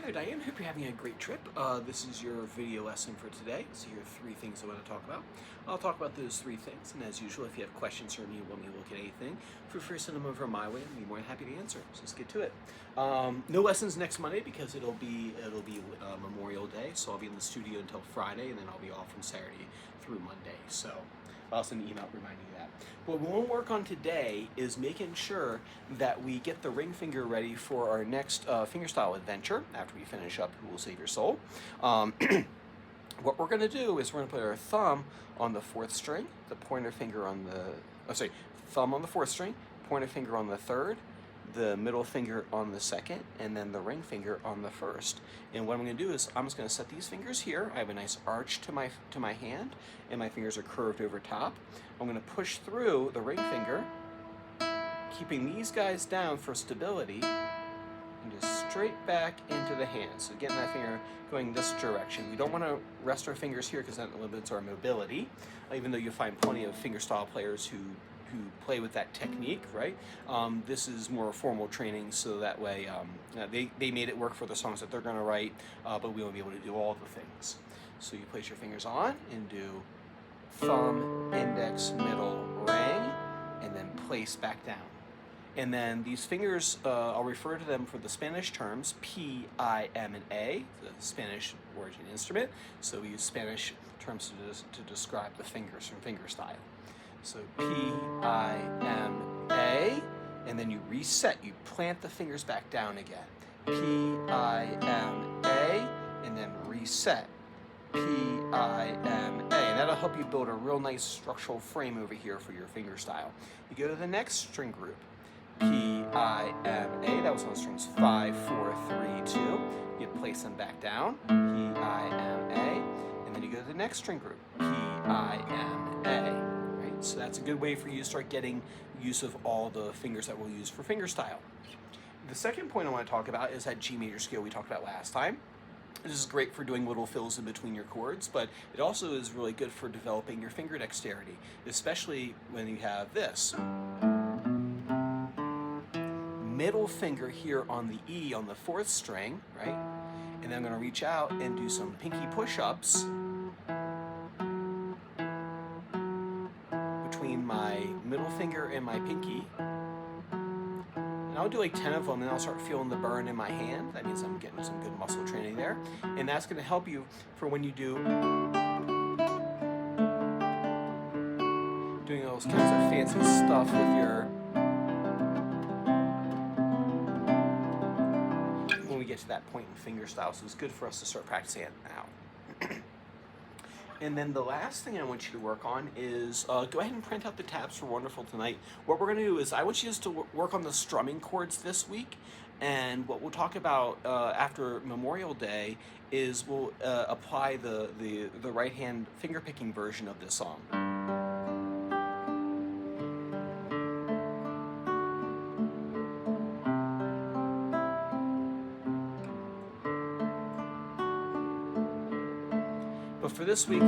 there, Diane. Hope you're having a great trip. This is your video lesson for today. So here are 3 things I want to talk about. I'll talk about those 3 things, and as usual, if you have questions or you want me to look at anything, feel free to send them over my way, and I'll be more than happy to answer. So let's get to it. No lessons next Monday because it'll be Memorial Day, so I'll be in the studio until Friday, and then I'll be off from Saturday through Monday. So I'll send an email reminding you that. What we want to work on today is making sure that we get the ring finger ready for our next fingerstyle adventure after we finish up Who Will Save Your Soul. What we're going to do is we're going to put our thumb on the 4th string, the pointer finger on the, thumb on the 4th string, pointer finger on the 3rd, the middle finger on the 2nd, and then the ring finger on the 1st. And what I'm going to do is I'm just going to set these fingers here. I have a nice arch to my hand, and my fingers are curved over top. I'm going to push through the ring finger, keeping these guys down for stability, and just straight back into the hand. So getting that finger going this direction. We don't want to rest our fingers here because that limits our mobility, even though you'll find plenty of fingerstyle players who play with that technique, right? This is more formal training, so that way they made it work for the songs that they're going to write, but we won't be able to do all the things. So you place your fingers on and do thumb, index, middle, ring, and then place back down. And then these fingers, I'll refer to them for the Spanish terms, P, I, M, and A, the Spanish origin instrument. So we use Spanish terms to describe the fingers from fingerstyle. So P, I, M, A, and then you reset. You plant the fingers back down again. P, I, M, A, and then reset. P, I, M, A. And that'll help you build a real nice structural frame over here for your fingerstyle. You go to the next string group. P, I, M, A. That was on the strings 5, 4, 3, 2. You place them back down. P, I, M, A. And then you go to the next string group. P, I, M, A. So that's a good way for you to start getting use of all the fingers that we'll use for fingerstyle. The second point I want to talk about is that G major scale we talked about last time. This is great for doing little fills in between your chords, but it also is really good for developing your finger dexterity, especially when you have this. Middle finger here on the E on the 4th string, right? And then I'm going to reach out and do some pinky push-ups between my middle finger and my pinky. And I'll do like 10 of them, and I'll start feeling the burn in my hand. That means I'm getting some good muscle training there. And that's going to help you for when you do doing those kinds of fancy stuff with your, when we get to that point in fingerstyle. So it's good for us to start practicing it now. And then the last thing I want you to work on is go ahead and print out the tabs for Wonderful Tonight. What we're going to do is I want you just to work on the strumming chords this week. And what we'll talk about after Memorial Day is we'll apply the right hand finger picking version of this song. But for this week,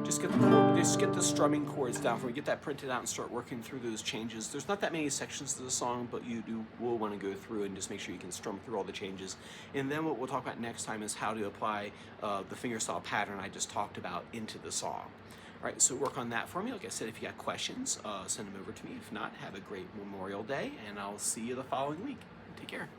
just get the strumming chords down. For we get that printed out and start working through those changes. There's not that many sections to the song, but you will want to go through and just make sure you can strum through all the changes. And then what we'll talk about next time is how to apply the fingerstyle pattern I just talked about into the song. All right, so work on that for me. Like I said, if you got questions, send them over to me. If not, have a great Memorial Day, and I'll see you the following week. Take care.